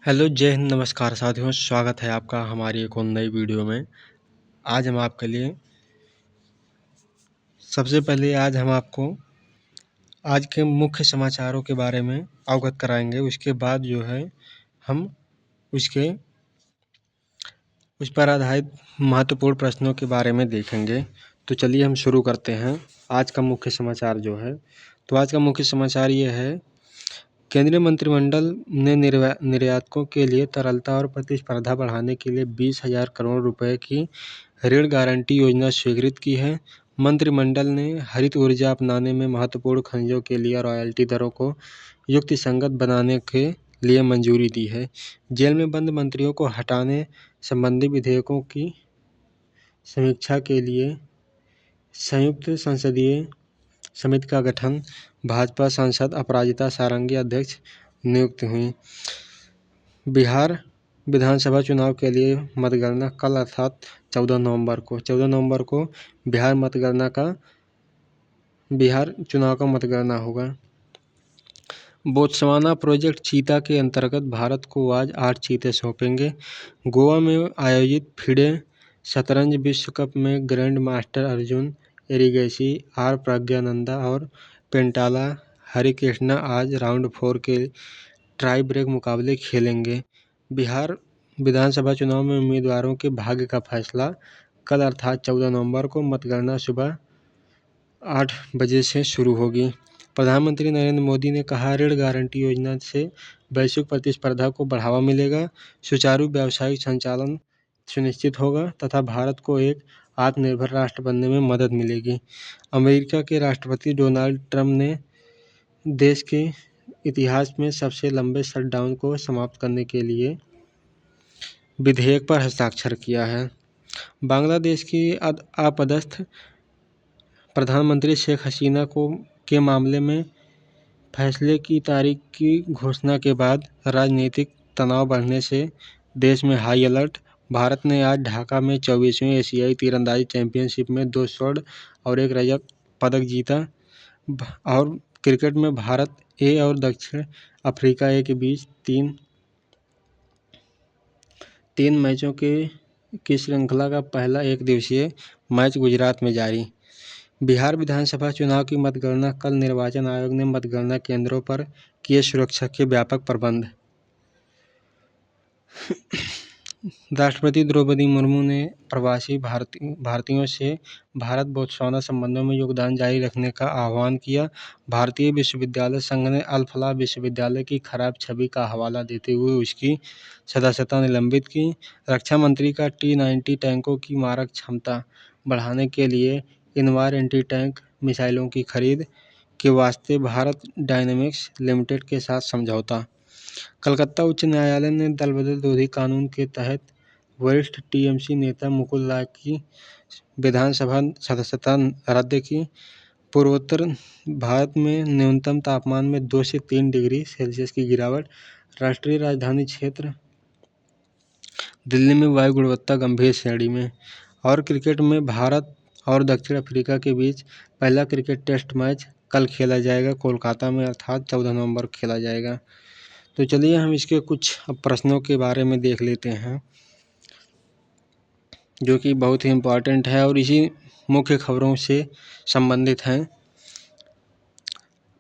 Hello, जय हिंद, नमस्कार साथियों। स्वागत है आपका हमारी एक और नई वीडियो में। आज हम आपके लिए सबसे पहले आज हम आपको आज के मुख्य समाचारों के बारे में अवगत कराएंगे। उसके बाद जो है हम उसके उस पर आधारित महत्वपूर्ण प्रश्नों के बारे में देखेंगे। तो चलिए हम शुरू करते हैं। आज का मुख्य समाचार जो है, तो आज का मुख्य समाचार ये है, केंद्रीय मंत्रिमंडल ने निर्यातकों के लिए तरलता और प्रतिस्पर्धा बढ़ाने के लिए 20,000 करोड़ रुपए की ऋण गारंटी योजना स्वीकृत की है। मंत्रिमंडल ने हरित ऊर्जा अपनाने में महत्वपूर्ण खनिजों के लिए रॉयल्टी दरों को युक्तिसंगत बनाने के लिए मंजूरी दी है। जेल में बंद मंत्रियों को हटाने संबंधी विधेयकों की समीक्षा के लिए संयुक्त संसदीय समिति का गठन। भाजपा सांसद अपराजिता सारंगी अध्यक्ष नियुक्त हुई। बिहार विधानसभा चुनाव के लिए मतगणना कल अर्थात 14 नवंबर को बिहार चुनाव का मतगणना होगा। बोत्सवाना प्रोजेक्ट चीता के अंतर्गत भारत को आज 8 चीते सौंपेंगे। गोवा में आयोजित फिडे शतरंज विश्व कप में grand master Arjun Erigaisi, R Praggnanandhaa और पेंटाला हरिकृष्णा आज राउंड 4 के टाई ब्रेक मुकाबले खेलेंगे। बिहार विधानसभा चुनाव में उम्मीदवारों के भाग्य का फैसला कल अर्थात 14 नवंबर को मतगणना सुबह 8 बजे से शुरू होगी। प्रधानमंत्री नरेंद्र मोदी ने कहा, ऋण गारंटी योजना से वैश्विक प्रतिस्पर्धा को बढ़ावा मिलेगा, सुचारू व्यावसायिक संचालन सुनिश्चित होगा तथा भारत को एक आत्मनिर्भर राष्ट्र बनने में मदद मिलेगी। अमेरिका के राष्ट्रपति डोनाल्ड ट्रंप ने देश के इतिहास में सबसे लंबे शटडाउन को समाप्त करने के लिए विधेयक पर हस्ताक्षर किया है। बांग्लादेश की आपदस्थ प्रधानमंत्री शेख हसीना के मामले में फैसले की तारीख की घोषणा के बाद राजनीतिक तनाव बढ़ने से देश में हाई अलर्ट। भारत ने आज ढाका में 24वीं एशियाई तीरंदाजी चैंपियनशिप में 2 स्वर्ण और 1 रजत पदक जीता। और क्रिकेट में भारत ए और दक्षिण अफ्रीका ए के बीच तीन मैचों की श्रृंखला का पहला एकदिवसीय मैच गुजरात में जारी। बिहार विधानसभा चुनाव की मतगणना कल। निर्वाचन आयोग ने मतगणना केंद्रों पर किए सुरक्षा के व्यापक प्रबंध। राष्ट्रपति द्रौपदी मुर्मू ने प्रवासी भारतीयों से भारत बोत्सवाना संबंधों में योगदान जारी रखने का आह्वान किया। भारतीय विश्वविद्यालय संघ ने अल फलाह विश्वविद्यालय की खराब छवि का हवाला देते हुए उसकी सदस्यता निलंबित की। रक्षा मंत्री का T-90 टैंकों की मारक क्षमता बढ़ाने के लिए इनवार एंटी टैंक मिसाइलों की खरीद के वास्ते भारत डायनेमिक्स लिमिटेड के साथ समझौता। कलकत्ता उच्च न्यायालय ने दल बदल रोधी कानून के तहत वरिष्ठ टीएमसी नेता मुकुल रॉय की विधानसभा सदस्यता रद्द की। पूर्वोत्तर भारत में न्यूनतम तापमान में 2 से 3 डिग्री सेल्सियस की गिरावट। राष्ट्रीय राजधानी क्षेत्र दिल्ली में वायु गुणवत्ता गंभीर श्रेणी में। और क्रिकेट में भारत और दक्षिण अफ्रीका के बीच पहला क्रिकेट टेस्ट मैच कल खेला जाएगा कोलकाता में अर्थात 14 नवंबर को खेला जाएगा। तो चलिए हम इसके कुछ प्रश्नों के बारे में देख लेते हैं जो कि बहुत ही इम्पोर्टेंट है और इसी मुख्य खबरों से संबंधित हैं।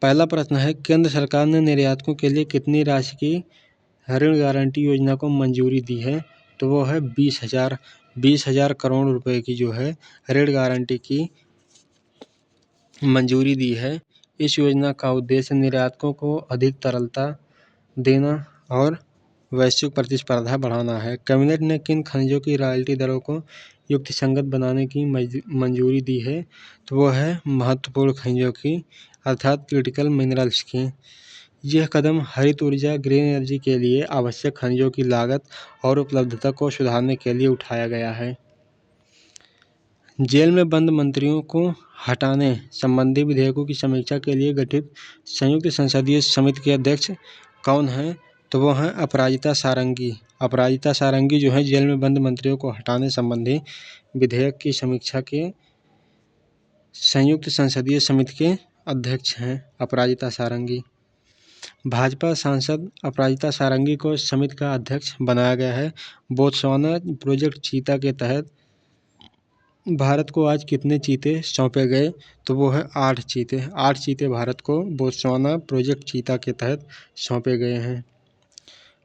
पहला प्रश्न है, केंद्र सरकार ने निर्यातकों के लिए कितनी राशि की ऋण गारंटी योजना को मंजूरी दी है? तो वो है 20,000 करोड़ रुपए की जो है ऋण गारंटी की मंजूरी दी है। इस योजना का उद्देश्य निर्यातकों को अधिक तरलता देना और वैश्विक प्रतिस्पर्धा बढ़ाना है। कैबिनेट ने किन खनिजों की रॉयल्टी दरों को युक्तिसंगत बनाने की मंजूरी दी है? तो वो है महत्वपूर्ण खनिजों की अर्थात क्रिटिकल मिनरल्स की। यह कदम हरित ऊर्जा ग्रीन एनर्जी के लिए आवश्यक खनिजों की लागत और उपलब्धता को सुधारने के लिए उठाया गया है। जेल में बंद मंत्रियों को हटाने संबंधी विधेयकों की समीक्षा के लिए गठित संयुक्त संसदीय समिति के अध्यक्ष कौन हैं? तो वो हैं अपराजिता सारंगी। अपराजिता सारंगी जो है जेल में बंद मंत्रियों को हटाने संबंधी विधेयक की समीक्षा के संयुक्त संसदीय समिति के अध्यक्ष हैं अपराजिता सारंगी। भाजपा सांसद अपराजिता सारंगी को समिति का अध्यक्ष बनाया गया है। बोत्सवाना प्रोजेक्ट चीता के तहत भारत को आज कितने चीते सौंपे गए? तो वो है 8 चीते। 8 चीते भारत को बोत्सवाना प्रोजेक्ट चीता के तहत सौंपे गए हैं।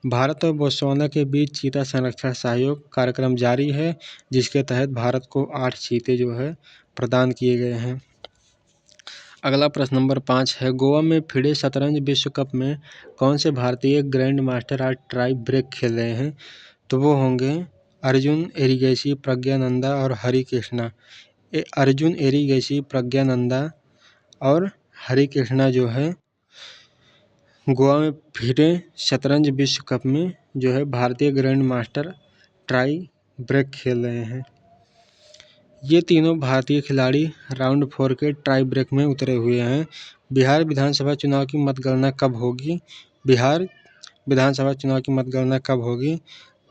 भारत और बोत्सवाना के बीच चीता संरक्षण सहयोग कार्यक्रम जारी है, जिसके तहत भारत को 8 चीते जो है प्रदान किए गए हैं। अगला प्रश्न नंबर 5 है, गोवा में भिड़े शतरंज विश्व कप में कौन से भारतीय ग्रैंड मास्टर आज टाई ब्रेक खेल रहे हैं? तो वो होंगे अर्जुन एरिगैसी, प्रज्ञानंदा और हरि कृष्णा। अर्जुन एरिगैसी, प्रज्ञानंदा और हरि कृष्णा जो है गोवा में भिड़े शतरंज विश्व कप में जो है भारतीय ग्रैंड मास्टर टाई ब्रेक खेल रहे हैं। ये तीनों भारतीय खिलाड़ी राउंड 4 के टाई ब्रेक में उतरे हुए हैं। बिहार विधानसभा चुनाव की मतगणना कब होगी? बिहार विधानसभा चुनाव की मतगणना कब होगी?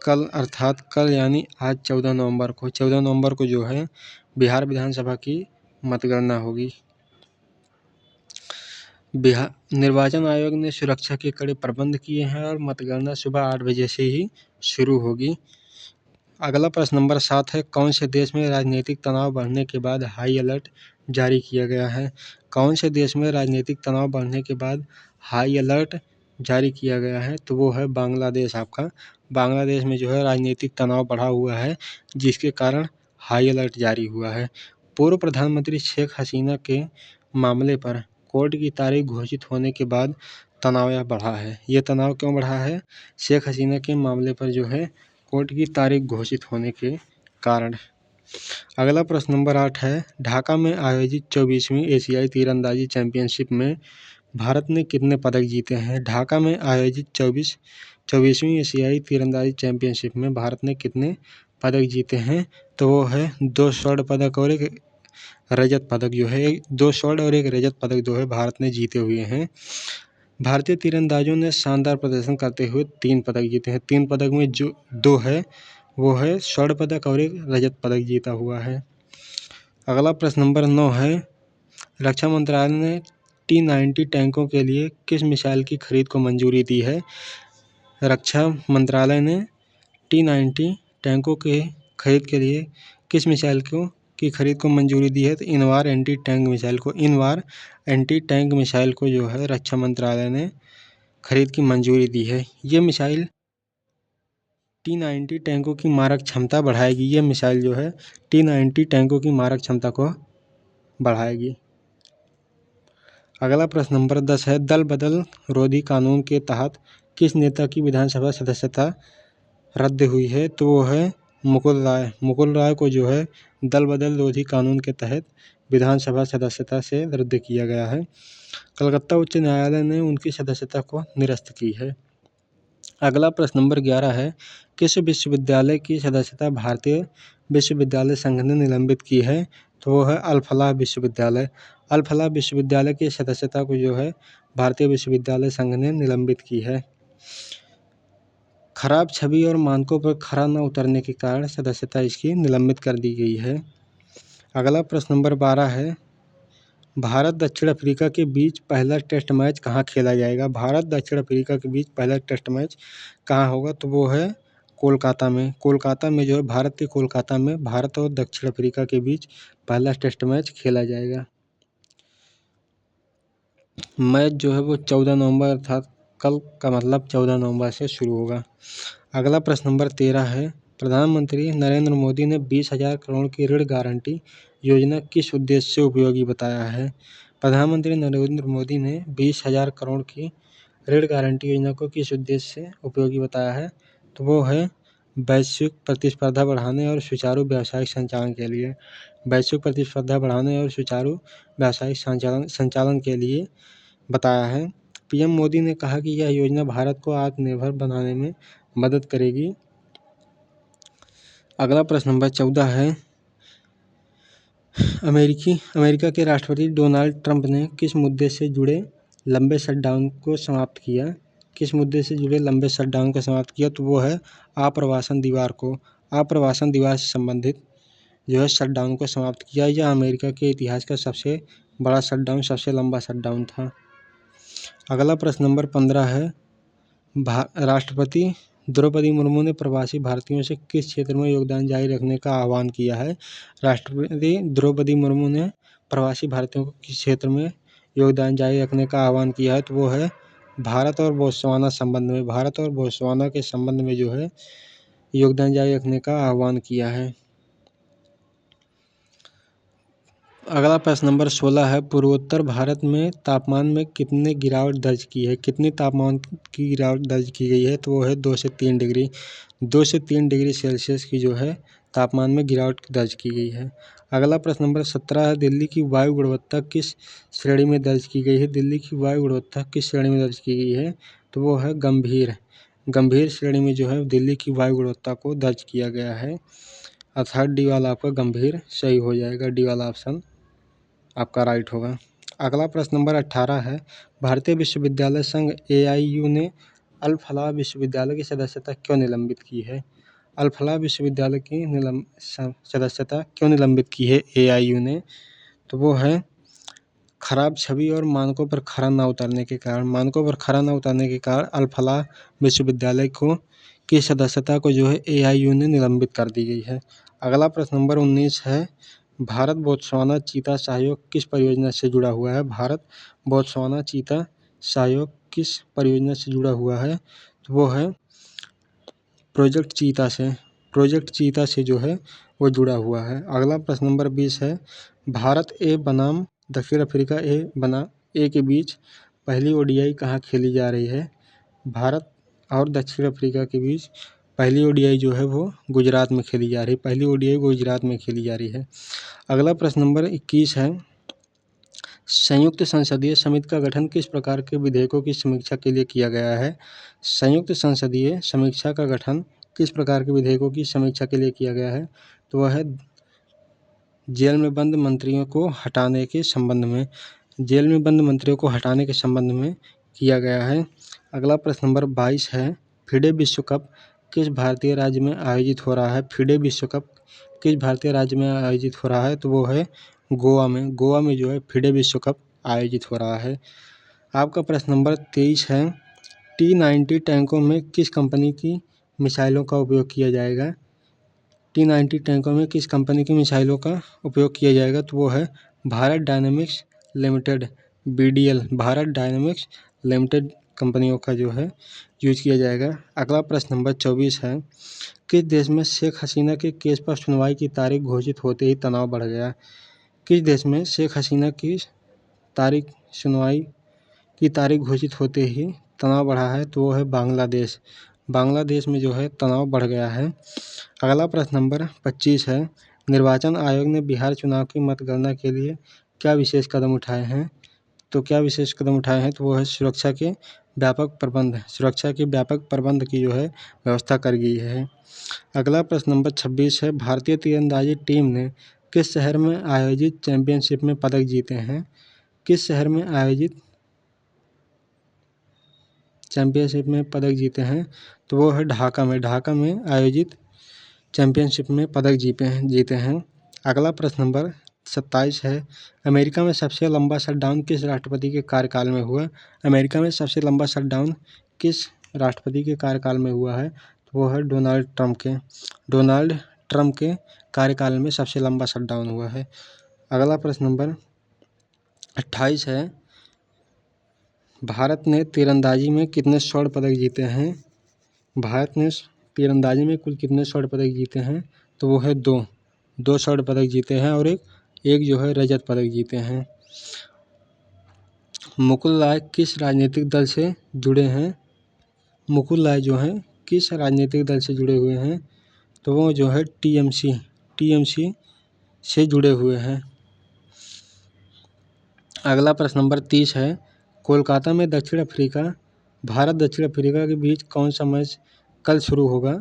कल, अर्थात कल यानी आज 14 नवंबर को। 14 नवंबर को जो है बिहार विधानसभा की मतगणना होगी। बिहार निर्वाचन आयोग ने सुरक्षा के कड़े प्रबंध किए हैं और मतगणना सुबह 8 बजे से ही शुरू होगी। अगला प्रश्न नंबर 7 है, कौन से देश में राजनीतिक तनाव बढ़ने के बाद हाई अलर्ट जारी किया गया है? कौन से देश में राजनीतिक तनाव बढ़ने के बाद हाई अलर्ट जारी किया गया है? तो वो है बांग्लादेश। आपका बांग्लादेश में जो है राजनीतिक तनाव बढ़ा हुआ है, जिसके कारण हाई अलर्ट जारी हुआ है। पूर्व प्रधानमंत्री शेख हसीना के मामले पर कोर्ट की तारीख घोषित होने के बाद तनाव यह बढ़ा है। ये तनाव क्यों बढ़ा है? शेख हसीना के मामले पर जो है कोर्ट की तारीख घोषित होने के कारण। अगला प्रश्न नंबर 8 है, ढाका में आयोजित 24वीं एशियाई तीरंदाजी चैंपियनशिप में भारत ने कितने पदक जीते हैं? ढाका में आयोजित 24वीं एशियाई तीरंदाजी चैंपियनशिप में भारत ने कितने पदक जीते हैं? तो वो है 2 स्वर्ण पदक और 1 रजत पदक जो है 2 स्वर्ण और 1 रजत पदक जो है भारत ने जीते हुए हैं। भारतीय तीरंदाजों ने शानदार प्रदर्शन करते हुए 3 पदक जीते हैं। 3 पदक में जो 2 है वो है स्वर्ण पदक और 1 रजत पदक जीता हुआ है। अगला प्रश्न नंबर 9 है, रक्षा मंत्रालय ने T-90 टैंकों के लिए किस मिसाइल की खरीद को मंजूरी दी है? रक्षा मंत्रालय ने T-90 टैंकों के खरीद के लिए किस मिसाइल की खरीद को मंजूरी दी है? तो इनवार एंटी टैंक मिसाइल को जो है रक्षा मंत्रालय ने खरीद की मंजूरी दी है। ये मिसाइल T-90 टैंकों की मारक क्षमता बढ़ाएगी। ये मिसाइल जो है T-90 टैंकों की मारक क्षमता को बढ़ाएगी। अगला प्रश्न नंबर 10 है, दल बदल रोधी कानून के तहत किस नेता की विधानसभा सदस्यता रद्द हुई है? तो वो है मुकुल राय। मुकुल राय को जो है दल बदल रोधी कानून के तहत विधानसभा सदस्यता से रद्द किया गया है। कलकत्ता उच्च न्यायालय ने उनकी सदस्यता को निरस्त की है। अगला प्रश्न नंबर 11 है, किस विश्वविद्यालय की सदस्यता भारतीय विश्वविद्यालय संघ ने निलंबित की है? तो वो है अल फलाह विश्वविद्यालय। अल फलाह विश्वविद्यालय की सदस्यता को जो है भारतीय विश्वविद्यालय संघ ने निलंबित की है। खराब छवि और मानकों पर खरा न उतरने के कारण सदस्यता इसकी निलंबित कर दी गई है। अगला प्रश्न नंबर 12 है, भारत दक्षिण अफ्रीका के बीच पहला टेस्ट मैच कहाँ खेला जाएगा? भारत दक्षिण अफ्रीका के बीच पहला टेस्ट मैच कहाँ होगा? तो वो है कोलकाता में। कोलकाता में जो है भारत के कोलकाता में भारत और दक्षिण अफ्रीका के बीच पहला टेस्ट मैच खेला जाएगा। मैच जो है वो 14 नवंबर अर्थात कल का मतलब 14 नवंबर से शुरू होगा। अगला प्रश्न नंबर 13 है, प्रधानमंत्री नरेंद्र मोदी ने 20,000 करोड़ की ऋण गारंटी योजना किस उद्देश्य से उपयोगी बताया है? प्रधानमंत्री नरेंद्र मोदी ने 20,000 करोड़ की ऋण गारंटी योजना को किस उद्देश्य से उपयोगी बताया है? तो वो है वैश्विक प्रतिस्पर्धा बढ़ाने और सुचारू व्यावसायिक संचालन के लिए। वैश्विक प्रतिस्पर्धा बढ़ाने और सुचारू व्यावसायिक संचालन के लिए बताया है। पीएम मोदी ने कहा कि यह योजना भारत को आत्मनिर्भर बनाने में मदद करेगी। अगला प्रश्न नंबर 14 है, अमेरिका के राष्ट्रपति डोनाल्ड ट्रंप ने किस मुद्दे से जुड़े लंबे शटडाउन को समाप्त किया? किस मुद्दे से जुड़े लंबे शटडाउन को समाप्त किया? तो वो है आप्रवासन दीवार से संबंधित जो है शटडाउन को समाप्त किया। यह अमेरिका के इतिहास का सबसे बड़ा शटडाउन, सबसे लंबा शटडाउन था। अगला प्रश्न नंबर 15 है, राष्ट्रपति द्रौपदी मुर्मू ने प्रवासी भारतीयों से किस क्षेत्र में योगदान जारी रखने का आह्वान किया है? राष्ट्रपति द्रौपदी मुर्मू ने प्रवासी भारतीयों को किस क्षेत्र में योगदान जारी रखने का आह्वान किया है? तो वो है भारत और बोत्सवाना संबंध में, भारत और बोत्सवाना के संबंध में जो है योगदान जारी रखने का आह्वान किया है। अगला प्रश्न नंबर 16 है, पूर्वोत्तर भारत में तापमान में कितने गिरावट दर्ज की है? कितनी तापमान की गिरावट दर्ज की गई है? तो वो है 2 से 3 डिग्री, 2 से 3 डिग्री सेल्सियस की जो है तापमान में गिरावट दर्ज की गई है। अगला प्रश्न नंबर 17 है, दिल्ली की वायु गुणवत्ता किस श्रेणी में दर्ज की गई है? दिल्ली की वायु गुणवत्ता किस श्रेणी में दर्ज की गई है? तो वो है गंभीर, गंभीर श्रेणी में जो है दिल्ली की वायु गुणवत्ता को दर्ज किया गया है। अर्थात डी वाला आपका गंभीर सही हो जाएगा, डी वाला ऑप्शन आपका राइट होगा। अगला प्रश्न नंबर 18 है, भारतीय विश्वविद्यालय संघ AIU ने अल फलाह विश्वविद्यालय की सदस्यता क्यों निलंबित की है? अल फलाह विश्वविद्यालय की सदस्यता क्यों निलंबित की है AIU ने? तो वो है खराब छवि और मानकों पर खरा न उतरने के कारण, मानकों पर खरा न उतरने के कारण अल फलाह विश्वविद्यालय को की सदस्यता को जो है AIU ने निलंबित कर दी गई है। अगला प्रश्न नंबर 19 है, भारत बोत्सवाना चीता सहयोग किस परियोजना से जुड़ा हुआ है? भारत बोत्सवाना चीता सहयोग किस परियोजना से जुड़ा हुआ है? तो वो है प्रोजेक्ट चीता से, प्रोजेक्ट चीता से जो है वो जुड़ा हुआ है। अगला प्रश्न नंबर 20 है, भारत ए बनाम दक्षिण अफ्रीका ए के बीच पहली ODI कहाँ खेली जा रही है? भारत और दक्षिण अफ्रीका के बीच पहली ODI जो है वो गुजरात में खेली जा रही है, पहली ODI गुजरात में खेली जा रही है। अगला प्रश्न नंबर 21 है, संयुक्त संसदीय समिति का गठन किस प्रकार के विधेयकों की समीक्षा के लिए किया गया है? संयुक्त संसदीय समीक्षा का गठन किस प्रकार के विधेयकों की समीक्षा के लिए किया गया है? तो वह है जेल में बंद मंत्रियों को हटाने के संबंध में, जेल में बंद मंत्रियों को हटाने के संबंध में किया गया है। अगला प्रश्न नंबर 22 है, फिडे विश्व कप किस भारतीय राज्य में आयोजित हो रहा है? फिडे विश्व कप किस भारतीय राज्य में आयोजित हो रहा है? तो वो है गोवा में, गोवा में जो है फिडे विश्व कप आयोजित हो रहा है। आपका प्रश्न नंबर 23 है, T-90 टैंकों में किस कंपनी की मिसाइलों का उपयोग किया जाएगा? T-90 टैंकों में किस कंपनी की मिसाइलों का उपयोग किया जाएगा? तो वो है Bharat dynamics limited, BDL, Bharat dynamics limited कंपनियों का जो है यूज किया जाएगा। अगला प्रश्न नंबर 24 है, किस देश में शेख हसीना के केस पर सुनवाई की तारीख घोषित होते ही तनाव बढ़ गया? किस देश में शेख हसीना की सुनवाई की तारीख घोषित होते ही तनाव बढ़ा है? तो वो है बांग्लादेश, बांग्लादेश में जो है तनाव बढ़ गया है। अगला प्रश्न नंबर 25 है, निर्वाचन आयोग ने बिहार चुनाव की मतगणना के लिए क्या विशेष कदम उठाए हैं? तो क्या विशेष कदम उठाए हैं? तो वो है सुरक्षा के व्यापक प्रबंध, सुरक्षा के व्यापक प्रबंध की जो है व्यवस्था कर गई है। अगला प्रश्न नंबर 26 है, भारतीय तीरंदाजी टीम ने किस शहर में आयोजित चैंपियनशिप में पदक जीते हैं? किस शहर में आयोजित चैंपियनशिप में पदक जीते हैं? तो वो है ढाका में, ढाका में आयोजित चैंपियनशिप में पदक जीते हैं। अगला प्रश्न नंबर 27 है, अमेरिका में सबसे लंबा शटडाउन किस राष्ट्रपति के कार्यकाल में हुआ? अमेरिका में सबसे लंबा शटडाउन किस राष्ट्रपति के कार्यकाल में हुआ है? तो वो है डोनाल्ड ट्रंप के, डोनाल्ड ट्रंप के कार्यकाल में सबसे लंबा शटडाउन हुआ है। अगला प्रश्न नंबर 28 है, भारत ने तीरंदाजी में कितने स्वर्ण पदक जीते हैं? भारत ने तीरंदाजी में कुल कितने स्वर्ण पदक जीते हैं? तो वो है 2 स्वर्ण पदक जीते हैं और एक जो है रजत पदक जीते हैं। मुकुल राय किस राजनीतिक दल से जुड़े हैं? मुकुल राय जो हैं किस राजनीतिक दल से जुड़े हुए हैं? तो वो जो है TMC से जुड़े हुए हैं। अगला प्रश्न नंबर 30 है, कोलकाता में भारत दक्षिण अफ्रीका के बीच कौन सा मैच कल शुरू होगा?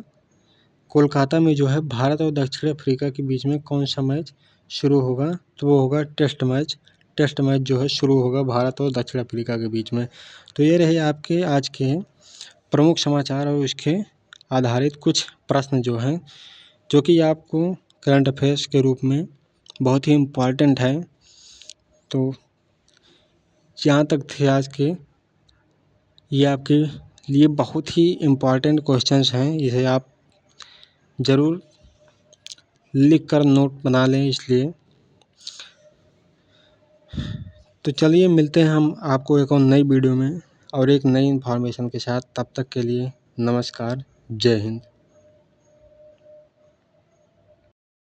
कोलकाता में जो है भारत और दक्षिण अफ्रीका के बीच में कौन सा मैच शुरू होगा? तो वो होगा टेस्ट मैच जो है शुरू होगा भारत और दक्षिण अफ्रीका के बीच में। तो ये रहे आपके आज के प्रमुख समाचार और उसके आधारित कुछ प्रश्न जो हैं, जो कि आपको करंट अफेयर्स के रूप में बहुत ही इम्पॉर्टेंट है। तो यहाँ तक थे आज के ये आपके लिए बहुत ही इम्पोर्टेंट क्वेश्चंस हैं, इसे आप ज़रूर लिख कर नोट बना लें इसलिए। तो चलिए मिलते हैं हम आपको एक और नई वीडियो में और एक नई इन्फॉर्मेशन के साथ। तब तक के लिए नमस्कार, जय हिंद।